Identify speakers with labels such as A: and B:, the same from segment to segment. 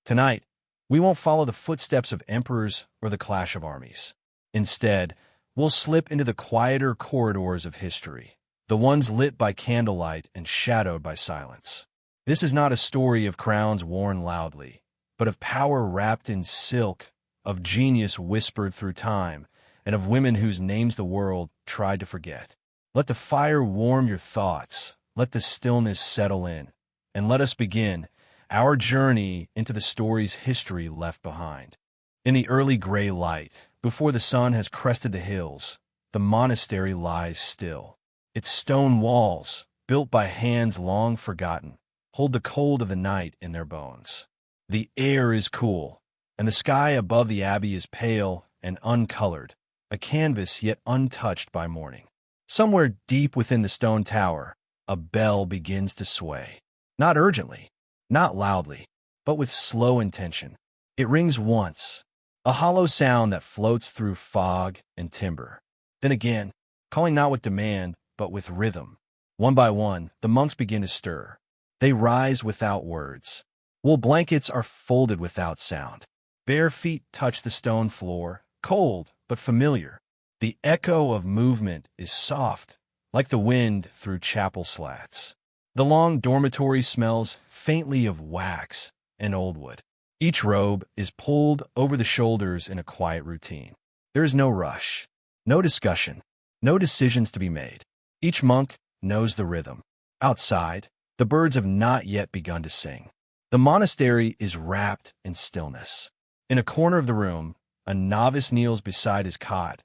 A: Tonight, we won't follow the footsteps of emperors or the clash of armies. Instead, we'll slip into the quieter corridors of history, the ones lit by candlelight and shadowed by silence. This is not a story of crowns worn loudly, but of power wrapped in silk, of genius whispered through time, and of women whose names the world tried to forget. Let the fire warm your thoughts, let the stillness settle in, and let us begin our journey into the story's history left behind. In the early gray light, before the sun has crested the hills, the monastery lies still. Its stone walls, built by hands long forgotten, hold the cold of the night in their bones. The air is cool, and the sky above the abbey is pale and uncolored, a canvas yet untouched by morning. Somewhere deep within the stone tower, a bell begins to sway. Not urgently, not loudly, but with slow intention. It rings once, a hollow sound that floats through fog and timber. Then again, calling not with demand, but with rhythm. One by one, the monks begin to stir. They rise without words. Wool blankets are folded without sound. Bare feet touch the stone floor, cold but familiar. The echo of movement is soft, like the wind through chapel slats. The long dormitory smells faintly of wax and old wood. Each robe is pulled over the shoulders in a quiet routine. There is no rush, no discussion, no decisions to be made. Each monk knows the rhythm. Outside, the birds have not yet begun to sing. The monastery is wrapped in stillness. In a corner of the room, a novice kneels beside his cot,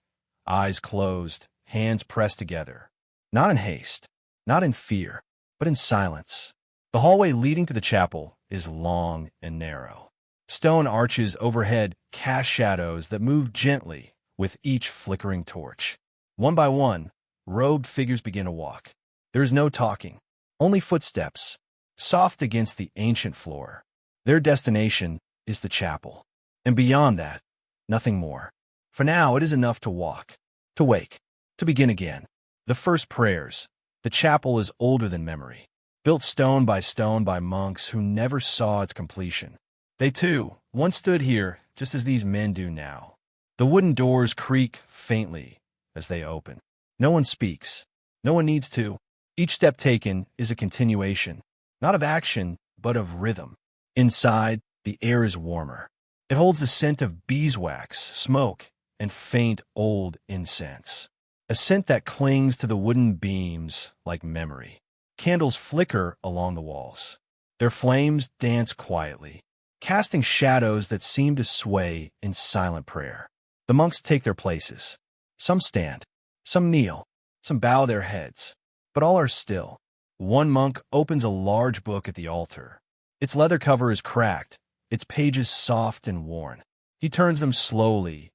A: eyes closed, hands pressed together. Not in haste, not in fear, but in silence. The hallway leading to the chapel is long and narrow. Stone arches overhead cast shadows that move gently with each flickering torch. One by one, robed figures begin to walk. There is no talking, only footsteps, soft against the ancient floor. Their destination is the chapel, and beyond that, nothing more. For now, it is enough to walk, to wake, to begin again. The first prayers. The chapel is older than memory, built stone by monks who never saw its completion. They, too, once stood here just as these men do now. The wooden doors creak faintly as they open. No one speaks. No one needs to. Each step taken is a continuation, not of action, but of rhythm. Inside, the air is warmer. It holds the scent of beeswax, smoke, and faint old incense. A scent that clings to the wooden beams like memory. Candles flicker along the walls. Their flames dance quietly, casting shadows that seem to sway in silent prayer. The monks take their places. Some stand, some kneel, some bow their heads, but all are still. One monk opens a large book at the altar. Its leather cover is cracked, its pages soft and worn. He turns them slowly,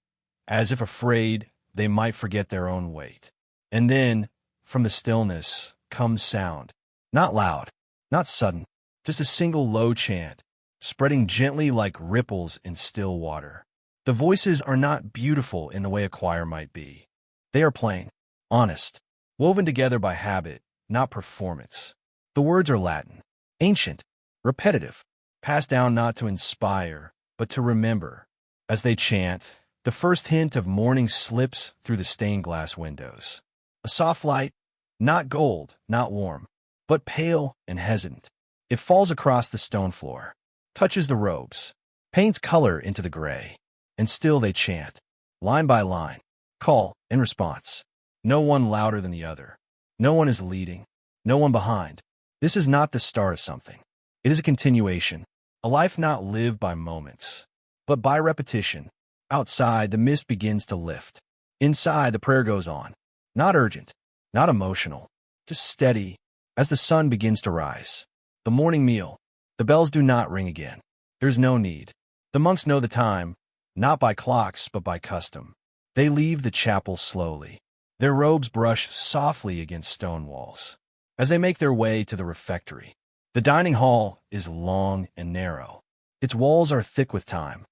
A: as if afraid they might forget their own weight. And then, from the stillness, comes sound. Not loud, not sudden, just a single low chant, spreading gently like ripples in still water. The voices are not beautiful in the way a choir might be. They are plain, honest, woven together by habit, not performance. The words are Latin, ancient, repetitive, passed down not to inspire, but to remember. As they chant, the first hint of morning slips through the stained glass windows. A soft light, not gold, not warm, but pale and hesitant. It falls across the stone floor, touches the robes, paints color into the gray. And still they chant, line by line, call and response. No one louder than the other. No one is leading, no one behind. This is not the start of something. It is a continuation, a life not lived by moments, but by repetition. Outside, the mist begins to lift. Inside, the prayer goes on. Not urgent, not emotional, just steady as the sun begins to rise. The morning meal. The bells do not ring again. There's no need. The monks know the time, not by clocks, but by custom. They leave the chapel slowly. Their robes brush softly against stone walls. As they make their way to the refectory, the dining hall is long and narrow. Its walls are thick with time.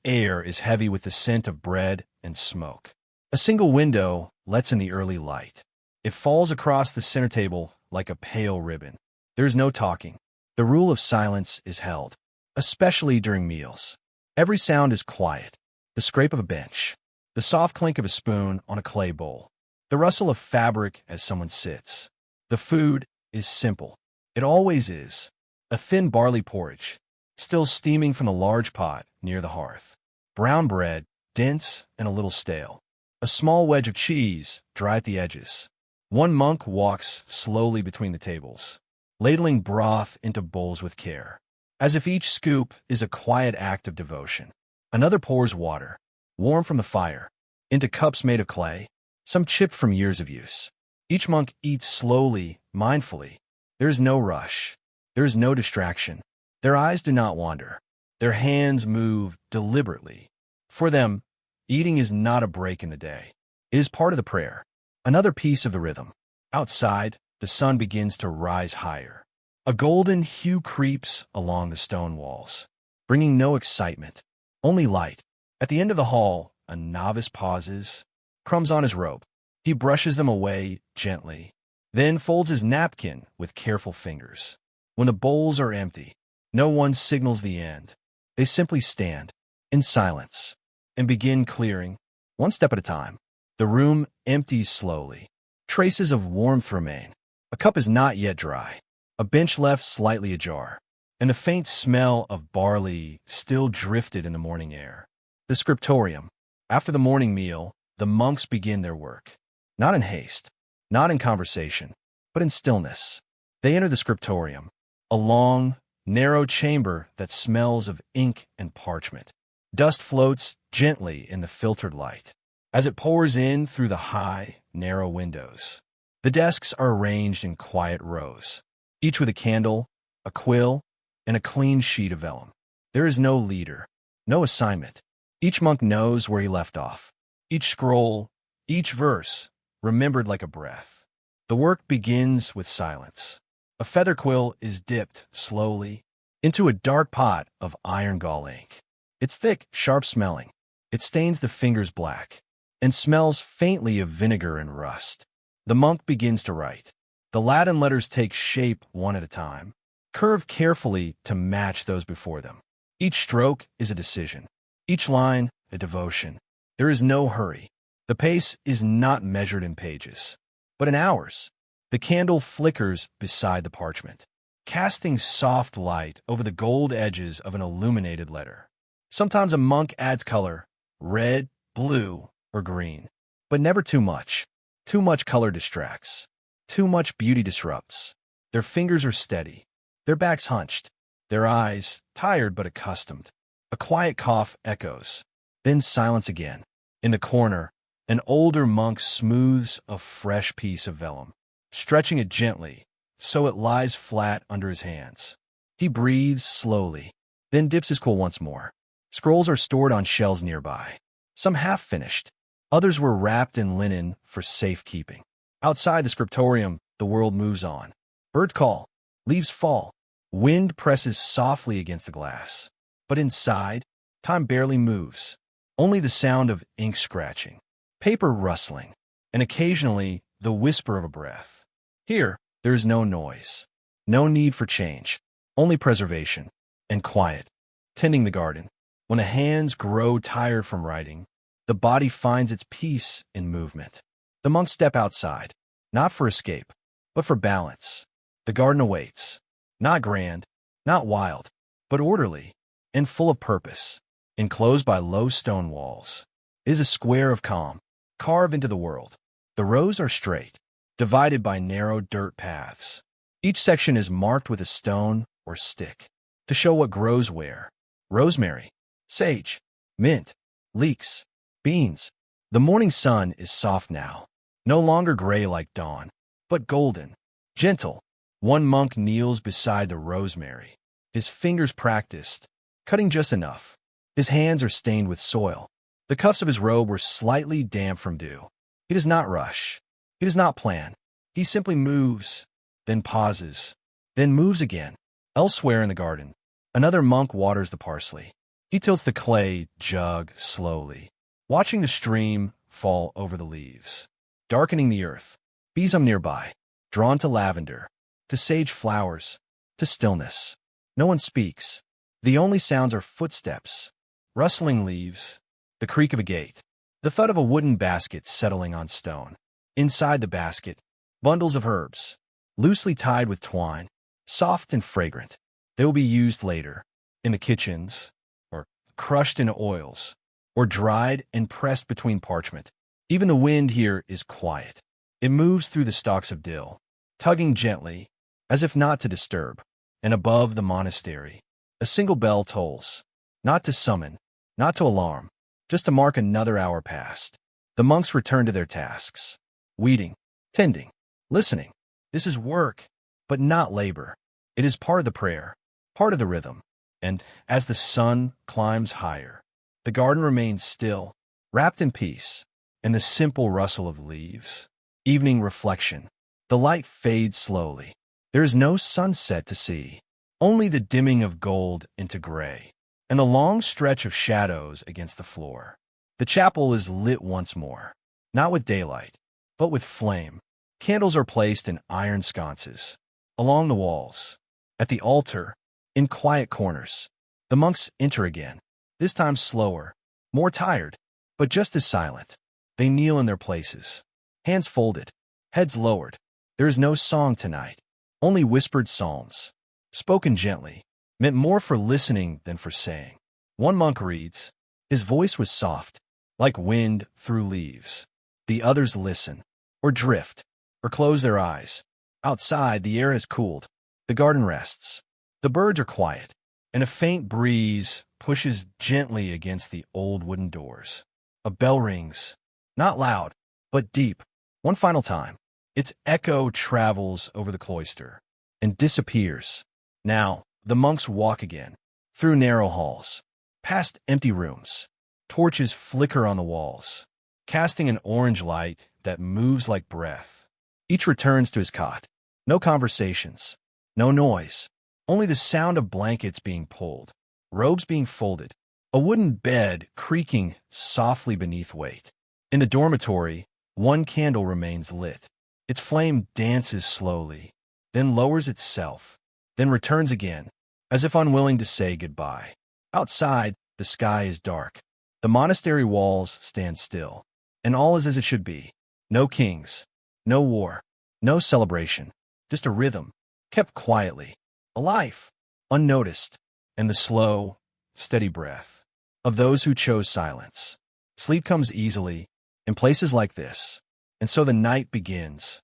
A: Air is heavy with the scent of bread and smoke. A single window lets in the early light. It falls across the center table like a pale ribbon. There is no talking. The rule of silence is held. especially during meals. Every sound is quiet. The scrape of a bench, the soft clink of a spoon on a clay bowl, the rustle of fabric as someone sits. The food is simple. It always is. A thin barley porridge, still steaming from the large pot near the hearth. Brown bread, dense and a little stale. A small wedge of cheese, dry at the edges. One monk walks slowly between the tables, ladling broth into bowls with care, as if each scoop is a quiet act of devotion. Another pours water, warm from the fire, into cups made of clay, some chipped from years of use. Each monk eats slowly, mindfully. There is no rush. There is no distraction. Their eyes do not wander. Their hands move deliberately. For them, eating is not a break in the day. It is part of the prayer, another piece of the rhythm. Outside, the sun begins to rise higher. A golden hue creeps along the stone walls, bringing no excitement, only light. At the end of the hall, a novice pauses, crumbs on his robe. He brushes them away gently, then folds his napkin with careful fingers. When the bowls are empty, no one signals the end. They simply stand, in silence, and begin clearing, one step at a time. The room empties slowly. Traces of warmth remain. A cup is not yet dry, a bench left slightly ajar, and the faint smell of barley still drifted in the morning air. The scriptorium. After the morning meal, the monks begin their work. Not in haste, not in conversation, but in stillness. They enter the scriptorium, a long, narrow chamber that smells of ink and parchment. Dust floats gently in the filtered light as it pours in through the high, narrow windows. The desks are arranged in quiet rows, each with a candle, a quill, and a clean sheet of vellum. There is no leader, no assignment. Each monk knows where he left off. Each scroll, each verse, remembered like a breath. The work begins with silence. A feather quill is dipped slowly into a dark pot of iron gall ink. It's thick, sharp-smelling. It stains the fingers black and smells faintly of vinegar and rust. The monk begins to write. The Latin letters take shape one at a time, curved carefully to match those before them. Each stroke is a decision, each line a devotion. There is no hurry. The pace is not measured in pages, but in hours. The candle flickers beside the parchment, casting soft light over the gold edges of an illuminated letter. Sometimes a monk adds color, red, blue, or green, but never too much. Too much color distracts. Too much beauty disrupts. Their fingers are steady, their backs hunched, their eyes tired but accustomed. A quiet cough echoes, then silence again. In the corner, an older monk smooths a fresh piece of vellum, stretching it gently so it lies flat under his hands. He breathes slowly, then dips his quill once more. Scrolls are stored on shelves nearby, some half-finished. Others were wrapped in linen for safekeeping. Outside the scriptorium, the world moves on. Birds call, leaves fall, wind presses softly against the glass. But inside, time barely moves. Only the sound of ink scratching, paper rustling, and occasionally the whisper of a breath. Here, there is no noise, no need for change, only preservation and quiet. Tending the garden. When the hands grow tired from writing, the body finds its peace in movement. The monks step outside, not for escape, but for balance. The garden awaits, not grand, not wild, but orderly and full of purpose. Enclosed by low stone walls, it is a square of calm, carved into the world. The rows are straight, divided by narrow dirt paths. Each section is marked with a stone or stick to show what grows where. Rosemary, sage, mint, leeks, beans. The morning sun is soft now, no longer gray like dawn, but golden, gentle. One monk kneels beside the rosemary, his fingers practiced, cutting just enough. His hands are stained with soil. The cuffs of his robe were slightly damp from dew. He does not rush. He does not plan. He simply moves, then pauses, then moves again. Elsewhere in the garden, another monk waters the parsley. He tilts the clay jug slowly, watching the stream fall over the leaves, darkening the earth. Bees hum nearby, drawn to lavender, to sage flowers, to stillness. No one speaks. The only sounds are footsteps, rustling leaves, the creak of a gate, the thud of a wooden basket settling on stone. Inside the basket, bundles of herbs, loosely tied with twine, soft and fragrant. They will be used later, in the kitchens, or crushed into oils, or dried and pressed between parchment. Even the wind here is quiet. It moves through the stalks of dill, tugging gently, as if not to disturb. And above the monastery, a single bell tolls, not to summon, not to alarm, just to mark another hour past. The monks return to their tasks, weeding, tending, listening. This is work, but not labor. It is part of the prayer, part of the rhythm. And as the sun climbs higher, the garden remains still, wrapped in peace, and the simple rustle of leaves. Evening reflection. The light fades slowly. There is no sunset to see, only the dimming of gold into gray, and the long stretch of shadows against the floor. The chapel is lit once more, not with daylight, but with flame. Candles are placed in iron sconces, along the walls, at the altar, in quiet corners. The monks enter again, this time slower, more tired, but just as silent. They kneel in their places, hands folded, heads lowered. There is no song tonight, only whispered psalms, spoken gently, meant more for listening than for saying. One monk reads. His voice was soft, like wind through leaves. The others listen, or drift, or close their eyes. Outside, the air has cooled. The garden rests. The birds are quiet, and a faint breeze pushes gently against the old wooden doors. A bell rings, not loud, but deep. One final time. Its echo travels over the cloister and disappears. Now, the monks walk again, through narrow halls, past empty rooms. Torches flicker on the walls, casting an orange light that moves like breath. Each returns to his cot. No conversations, no noise, only the sound of blankets being pulled, robes being folded, a wooden bed creaking softly beneath weight. In the dormitory, one candle remains lit. Its flame dances slowly, then lowers itself, then returns again, as if unwilling to say goodbye. Outside, the sky is dark. The monastery walls stand still, and all is as it should be. No kings, no war, no celebration, just a rhythm, kept quietly, alive, unnoticed, and the slow, steady breath of those who chose silence. Sleep comes easily in places like this, and so the night begins,